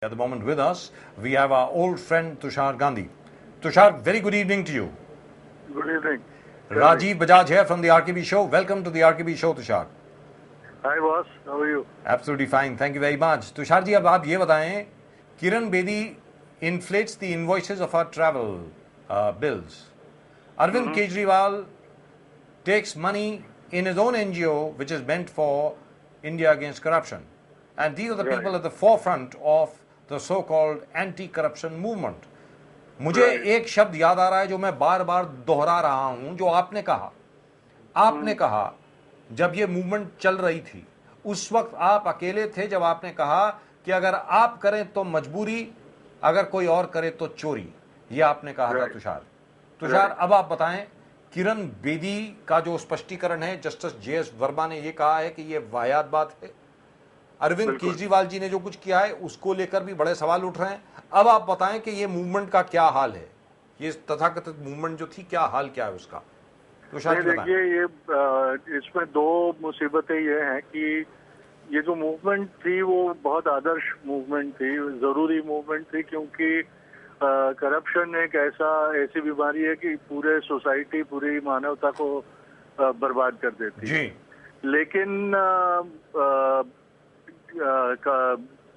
At the moment with us, we have our old friend Tushar Gandhi. Tushar, very good evening to you. Good evening. Rajiv Bajaj here from the RKB Show. Welcome to the RKB Show, Tushar. Hi boss, how are you? Absolutely fine. Thank you very much. Tushar ji, अब आप ये बताएं, Kiran Bedi inflates the invoices of our travel bills. Arvind Kejriwal takes money in his own NGO, which is meant for India against corruption. And these are the people at the forefront of the so-called anti-corruption movement. मुझे एक शब्द याद आ रहा है जो मैं बार बार दोहरा रहा हूं, जो आपने कहा जब ये मूवमेंट चल रही थी, उस वक्त आप अकेले थे जब आपने कहा कि अगर आप करें तो मजबूरी, अगर कोई और करे तो चोरी. ये आपने कहा था तुषार. अब आप बताएं, किरण बेदी का जो स्पष्टीकरण है, जस्टिस जेएस वर्मा ने ये कहा है कि ये वाहियात बात है. अरविंद केजरीवाल जी ने जो कुछ किया है उसको लेकर भी बड़े सवाल उठ रहे हैं. अब आप बताएं कि ये मूवमेंट का क्या हाल है, ये तथाकथित मूवमेंट जो थी, क्या हाल क्या है उसका. देखिए, ये इसमें दो मुसीबतें ये हैं कि ये जो मूवमेंट थी वो बहुत आदर्श मूवमेंट थी, जरूरी मूवमेंट थी, क्योंकि करप्शन एक ऐसी बीमारी है कि पूरे सोसाइटी, पूरी मानवता को बर्बाद कर देती है. लेकिन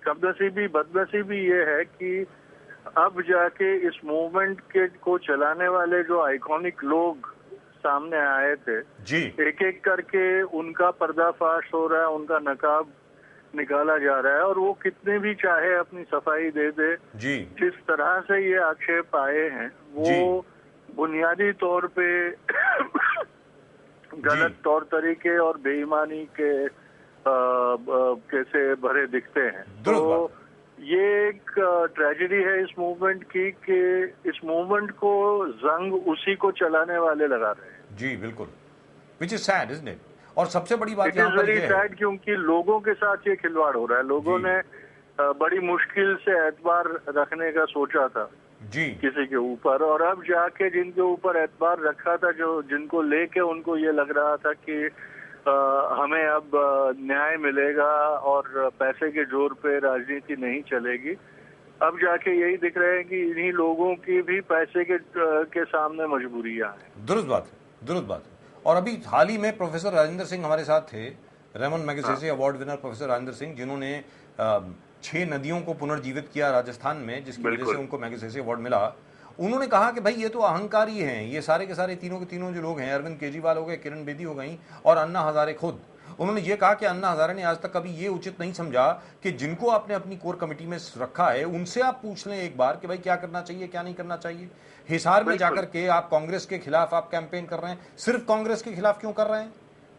कमनसीबी बदनसीबी ये है कि अब जाके इस मूवमेंट को चलाने वाले जो आइकॉनिक लोग सामने आए थे, एक एक करके उनका पर्दाफाश हो रहा है, उनका नकाब निकाला जा रहा है, और वो कितने भी चाहे अपनी सफाई दे दे, जिस तरह से ये आक्षेप आए हैं वो बुनियादी तौर पे गलत तौर तरीके और बेईमानी के कैसे भरे दिखते हैं. तो ये एक ट्रेजेडी है इस मूवमेंट की कि इस मूवमेंट को जंग उसी को चलाने वाले लगा रहे हैं. जी बिल्कुल, which is sad, isn't it? और सबसे बड़ी बात यहाँ पर ये है क्योंकि लोगों के साथ ये खिलवाड़ हो रहा है. लोगों ने बड़ी मुश्किल से एतबार रखने का सोचा था किसी के ऊपर, और अब जाके जिनके ऊपर एतबार रखा था, जो जिनको लेके उनको ये लग रहा था कि हमें अब न्याय मिलेगा और पैसे के जोर पे राजनीति नहीं चलेगी, अब जाके यही दिख रहे हैं कि इन्हीं लोगों की भी पैसे के सामने मजबूरियां हैं. दुरुस्त बात है. और अभी हाल ही में प्रोफेसर राजेंद्र सिंह हमारे साथ थे, Ramon Magsaysay award winner professor Rajendra Singh, जिन्होंने 6 नदियों को पुनर्जीवित किया राजस्थान में, जिसकी वजह से उनको मैगसेसे अवार्ड मिला. उन्होंने कहा कि भाई ये तो अहंकारी हैं, ये सारे के सारे तीनों के तीनों जो लोग हैं, अरविंद केजरीवाल हो गए, किरण बेदी हो गई और अन्ना हजारे खुद. उन्होंने ये कहा कि अन्ना हजारे ने आज तक कभी ये उचित नहीं समझा कि जिनको आपने अपनी कोर कमेटी में रखा है उनसे आप पूछ लें एक बार कि भाई क्या करना चाहिए, क्या नहीं करना चाहिए. हिसार में जाकर के आप कांग्रेस के खिलाफ आप कैंपेन कर रहे हैं. सिर्फ कांग्रेस के खिलाफ क्यों कर रहे हैं,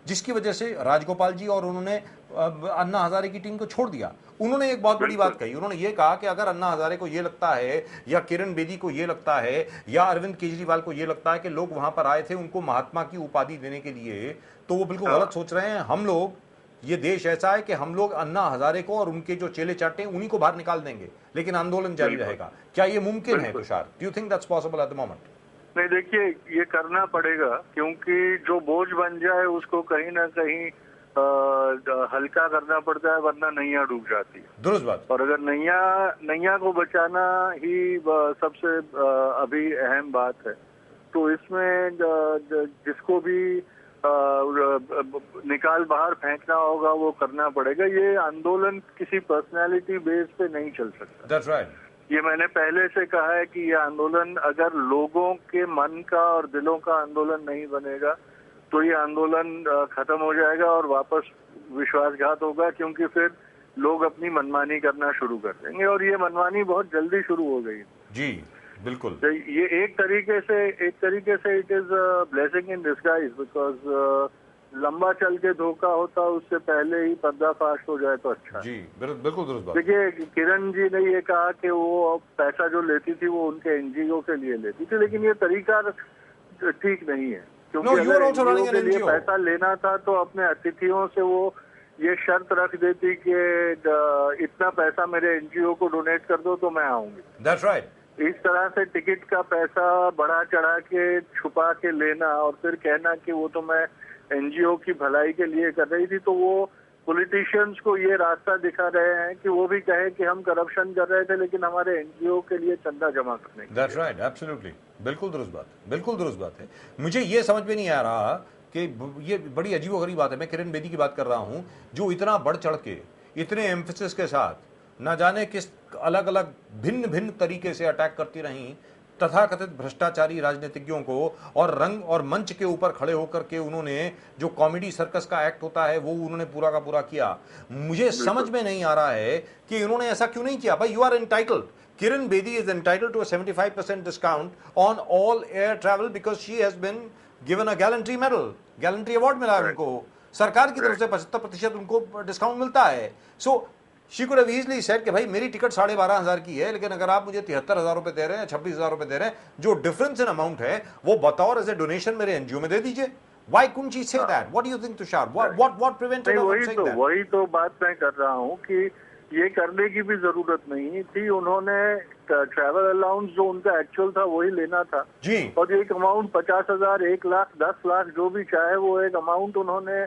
जिसकी वजह से राजगोपाल जी और उन्होंने अन्ना हजारे की टीम को छोड़ दिया. उन्होंने एक बहुत बड़ी बात कही. उन्होंने ये कहा कि अगर अन्ना हजारे को ये लगता है, या किरण बेदी को ये लगता है, या अरविंद केजरीवाल को ये लगता है कि लोग वहां पर आए थे उनको महात्मा की उपाधि देने के लिए, तो वो बिल्कुल गलत सोच रहे हैं. हम लोग, ये देश ऐसा है कि हम लोग अन्ना हजारे को और उनके जो चेले चाटे हैं उन्हीं को बाहर निकाल देंगे, लेकिन आंदोलन जारी रहेगा. क्या ये मुमकिन है Tushar? Do you think that's possible at the moment? नहीं, देखिए, ये करना पड़ेगा, क्योंकि जो बोझ बन जाए उसको कहीं ना कहीं हल्का करना पड़ता है, वरना नैया डूब जाती है. दुरुस्त बात. और अगर नैया को बचाना ही सबसे अभी अहम बात है, तो इसमें जिसको भी निकाल बाहर फेंकना होगा वो करना पड़ेगा. ये आंदोलन किसी पर्सनालिटी बेस पे नहीं चल सकता. That's right. ये मैंने पहले से कहा है कि ये आंदोलन अगर लोगों के मन का और दिलों का आंदोलन नहीं बनेगा तो ये आंदोलन खत्म हो जाएगा और वापस विश्वासघात होगा, क्योंकि फिर लोग अपनी मनमानी करना शुरू कर देंगे, और ये मनमानी बहुत जल्दी शुरू हो गई. जी बिल्कुल. तो ये एक तरीके से it is blessing in disguise, because लंबा चल के धोखा होता उससे पहले ही पर्दाफाश हो जाए तो अच्छा. जी बिल्कुल दुरुस्त बात. देखिए, किरण जी ने ये कहा कि वो पैसा जो लेती थी वो उनके एनजीओ के लिए लेती थी, लेकिन ये तरीका ठीक नहीं है, क्योंकि अगर एनजीओ के लिए पैसा लेना था तो अपने अतिथियों से वो ये शर्त रख देती कि इतना पैसा मेरे एनजीओ को डोनेट कर दो तो मैं आऊंगी. That's right. इस तरह से टिकट का पैसा बढ़ा चढ़ा के छुपा के लेना और फिर कहना कि वो तो मैं एनजीओ की भलाई के लिए कर रही थी, तो वो पॉलिटिशियंस को ये रास्ता दिखा रहे हैं कि वो भी कहे कि हम करप्शन कर रहे थे लेकिन हमारे एनजीओ के लिए चंदा जमा करने के। दैट्स राइट, एब्सोल्युटली, बिल्कुल दुरुस्त बात, बिल्कुल दुरुस्त बात है। मुझे ये समझ में नहीं आ रहा कि ये बड़ी अजीबोगरीब बात है। मैं किरण बेदी की बात कर रहा हूं जो इतना बढ़ चढ़ के, इतने एम्फेसिस के साथ ना जाने किस अलग अलग भिन्न भिन्न तरीके से अटैक करती रही तथाकथित भ्रष्टाचारी राजनीतिज्ञों को, और रंग और मंच के ऊपर खड़े होकर के उन्होंने जो कॉमेडी सर्कस का एक्ट होता है वो उन्होंने पूरा का पूरा किया। मुझे समझ में नहीं आ रहा है कि इन्होंने ऐसा क्यों नहीं किया। भाई, you are entitled, Kiran Bedi is entitled to a 75% discount on all air travel because she has been given a gallantry medal, gallantry award मिला है उनको, सरकार की तरफ से 75% उनको डिस्काउंट मिलता है। So she could have easily said कि भाई मेरी टिकट 12,500 की है, लेकिन अगर आप मुझे 73,000 रुपए दे रहे हैं, 26,000 रुपए दे रहे हैं, जो डिफरेंस इन अमाउंट है वो बतौर एज ए डोनेशन मेरे एनजीओ में दे दीजिए। Why couldn't she say that? What do you think, Tushar? What prevented her from saying that? वही तो बात मैं कर रहा हूँ कि ये करने की भी जरूरत नहीं थी। उन्होंने ट्रैवल अलाउंस जो उनका एक्चुअल था वही लेना था जी, और एक अमाउंट 50,000, 1 लाख, 10 लाख जो भी चाहे वो एक अमाउंट उन्होंने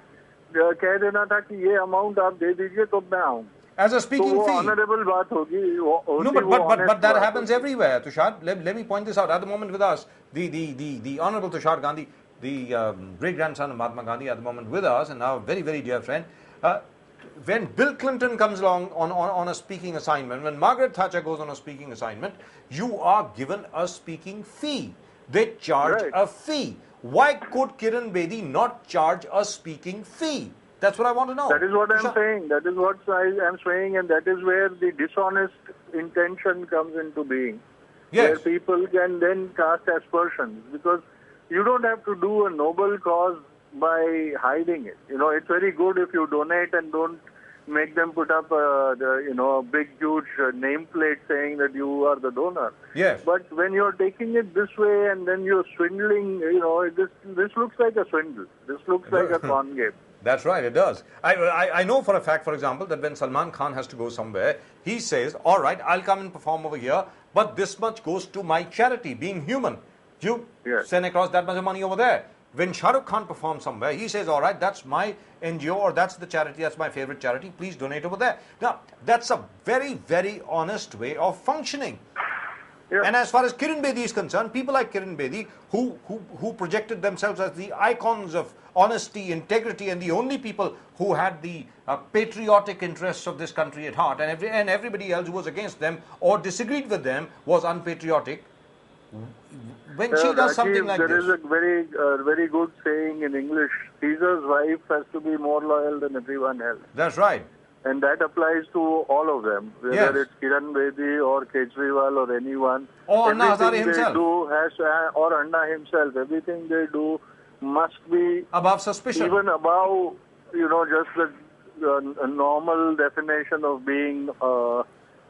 कह देना था कि ये अमाउंट आप दे दीजिए तो मैं आऊँ। as a speaking fee. Honorable बात होगी। No, but that happens everywhere, Tushar. Let me point this out. At the moment with us, the Honorable Tushar Gandhi, the great grandson of Mahatma Gandhi, at the moment with us, and now a very very dear friend. When Bill Clinton comes along on a speaking assignment, when Margaret Thatcher goes on a speaking assignment, you are given a speaking fee. They charge a fee. Why could Kiran Bedi not charge a speaking fee? That's what I want to know. That is what I'm saying. That is what I am saying, and that is where the dishonest intention comes into being. Yes. Where people can then cast aspersions, because you don't have to do a noble cause by hiding it. You know, it's very good if you donate and don't make them put up a big huge nameplate saying that you are the donor. Yes. But when you're taking it this way and then you're swindling, this looks like a swindle. This looks like a con game. That's right, it does. I know for a fact, for example, that when Salman Khan has to go somewhere, he says, all right, I'll come and perform over here, but this much goes to my charity, being human. You send across that much of money over there. When Shah Rukh Khan performs somewhere, he says, all right, that's my NGO, or that's the charity, that's my favorite charity, please donate over there. Now, that's a very, very honest way of functioning. Yeah. And as far as Kiran Bedi is concerned, people like Kiran Bedi, who projected themselves as the icons of honesty, integrity, and the only people who had the patriotic interests of this country at heart, and everybody else who was against them or disagreed with them was unpatriotic. When she does something like this, there is a very good saying in English: Caesar's wife has to be more loyal than everyone else. That's right. And that applies to all of them, whether it's Kiran Bedi or Kejriwal or anyone. Or Anna Hazare himself. Or Anna himself. Everything they do must be above suspicion. Even above, just the normal definition of being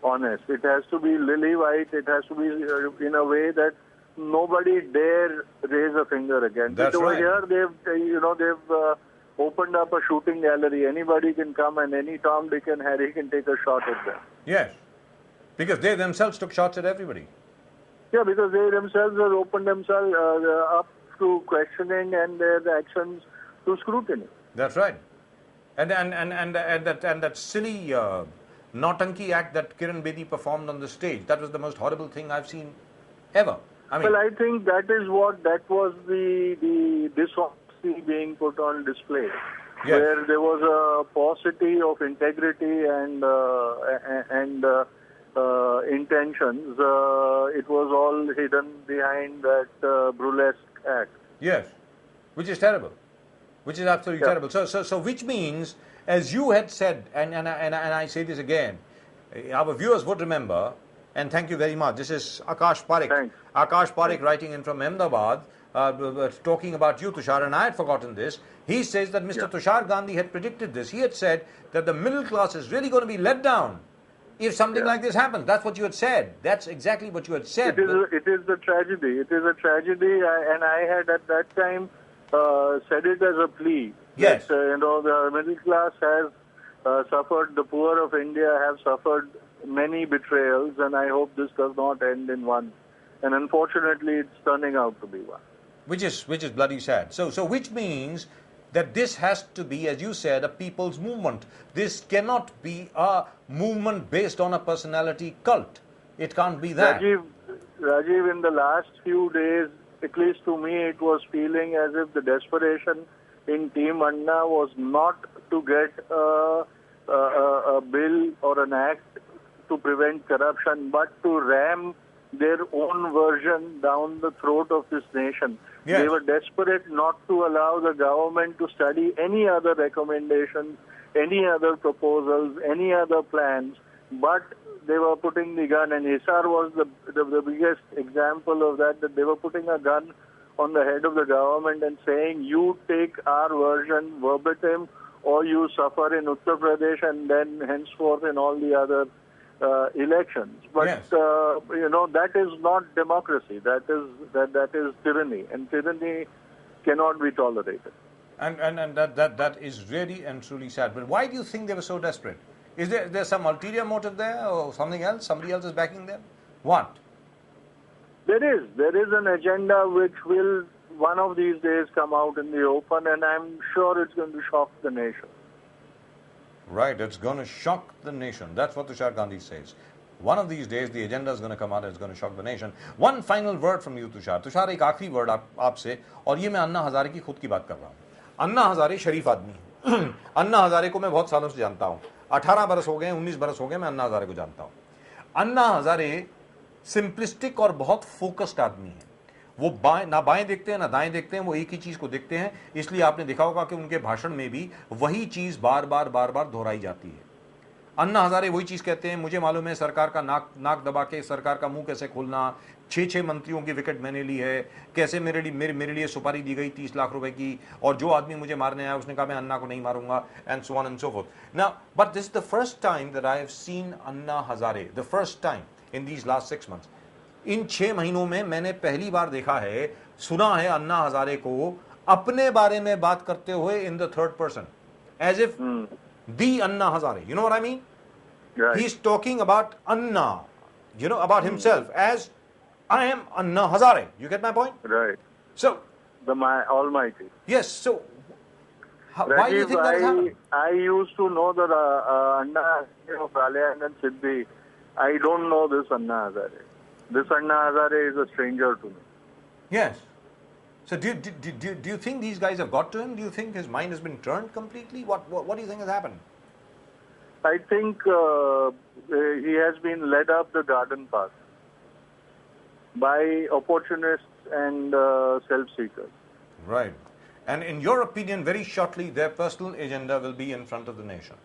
honest. It has to be lily white. It has to be in a way that nobody dare raise a finger against. That's over right. Here they've opened up a shooting gallery. Anybody can come and any Tom, Dick and Harry can take a shot at them. Yes, because they themselves took shots at everybody. Yeah, because they themselves have opened themselves up to questioning and their actions to scrutiny. That's right. And that silly Nautanki act that Kiran Bedi performed on the stage, that was the most horrible thing I've seen ever. I think that was the dishonesty being put on display. Yes. Where there was a paucity of integrity and intentions. It was all hidden behind that burlesque act. Yes, which is terrible. Which is absolutely terrible. So which means, as you had said, and I say this again, our viewers would remember, and thank you very much. This is Akash Parekh. Thanks. Akash Parekh writing in from Ahmedabad, talking about you, Tushar, and I had forgotten this. He says that Mr. Tushar Gandhi had predicted this. He had said that the middle class is really going to be let down if something like this happens. That's what you had said. That's exactly what you had said. It is the tragedy. It is a tragedy, and I had at that time said it as a plea. Yes. That, the middle class has suffered, the poor of India have suffered many betrayals, and I hope this does not end in one. And unfortunately, it's turning out to be one. Which is bloody sad. So which means that this has to be, as you said, a people's movement. This cannot be a movement based on a personality cult. It can't be that. Rajiv, in the last few days, at least to me, it was feeling as if the desperation in Team Anna was not to get a bill or an act to prevent corruption, but to ram their own version down the throat of this nation. Yes. They were desperate not to allow the government to study any other recommendations, any other proposals, any other plans, but they were putting the gun, and Hisar was the biggest example of that they were putting a gun on the head of the government and saying, you take our version verbatim or you suffer in Uttar Pradesh and then henceforth in all the other elections. But, yes. That is not democracy. That is tyranny, and tyranny cannot be tolerated. And that is really and truly sad. But why do you think they were so desperate? Is there some ulterior motive there or something else? Somebody else is backing them? What? There is an agenda which will one of these days come out in the open, and I'm sure it's going to shock the nation. Right, it's going to shock the nation. That's what Tushar Gandhi says. One of these days, the agenda is going to come out and it's going to shock the nation. One final word from you, Tushar. Tushar, एक आखिरी word आपसे, और ये मैं अन्ना हजारे की खुद की बात कर रहा हूँ. अन्ना हजारे शरीफ आदमी है. अन्ना हजारे को मैं बहुत सालों से जानता हूँ. 18 बरस हो गए, 19 बरस हो गए, मैं अन्ना हजारे को जानता हूँ. अन्ना हजारे सिंपलिस्टिक और बहुत फोकस्ड आदमी है. वो ना बाएं देखते हैं ना दाएं देखते हैं, वो एक ही चीज को देखते हैं. इसलिए आपने देखा होगा कि उनके भाषण में भी वही चीज बार बार दोहराई जाती है. अन्ना हजारे वही चीज कहते हैं, मुझे मालूम है सरकार का नाक दबा के सरकार का मुंह कैसे खोलना, 6 मंत्रियों की विकेट मैंने ली है, कैसे मेरे लिए सुपारी दी गई 30 लाख रुपए की, और जो आदमी मुझे मारने आया उसने कहा मैं अन्ना को नहीं मारूंगा, and so on and so fourth. Now but this is the first time that I have seen Anna Hazare, the first time in these last 6 months. इन 6 महीनों में मैंने पहली बार देखा है, सुना है अन्ना हजारे को अपने बारे में बात करते हुए in the third person, as if the Anna Hazare. You know what I mean? Right. He's talking about Anna, about himself as I am Anna Hazare. You get my point? Right. So, the Almighty. Yes. So, Rajiv, why do you think that is happening? I used to know the Anna of Raleigh and Siddhi. I don't know this Anna Hazare. This Anna Hazare is a stranger to me. Yes. So, do you think these guys have got to him? Do you think his mind has been turned completely? What do you think has happened? I think he has been led up the garden path by opportunists and self-seekers. Right. And in your opinion, very shortly, their personal agenda will be in front of the nation.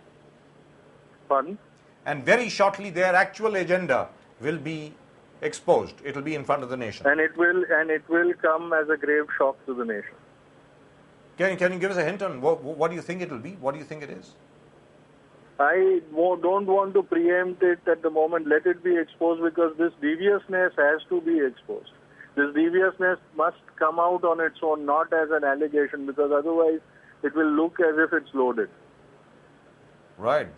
Pardon? And very shortly, their actual agenda will be exposed. It will be in front of the nation. And it will come as a grave shock to the nation. Can you give us a hint on what do you think it will be? What do you think it is? I don't want to preempt it at the moment. Let it be exposed, because this deviousness has to be exposed. This deviousness must come out on its own, not as an allegation, because otherwise it will look as if it's loaded. Right.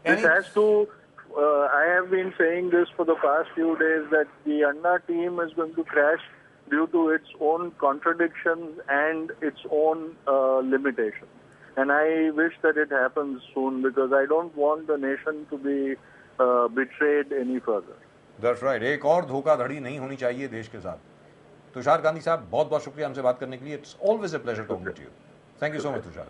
It has to. I have been saying this for the past few days, that the Anna team is going to crash due to its own contradictions and its own limitations. And I wish that it happens soon, because I don't want the nation to be betrayed any further. That's right. एक और धोखाधड़ी नहीं होनी चाहिए देश के साथ. तुषार गांधी साहब, बहुत बहुत शुक्रिया हमसे बात करने के लिए. It's always a pleasure talking to you. Thank you so much, Tushar.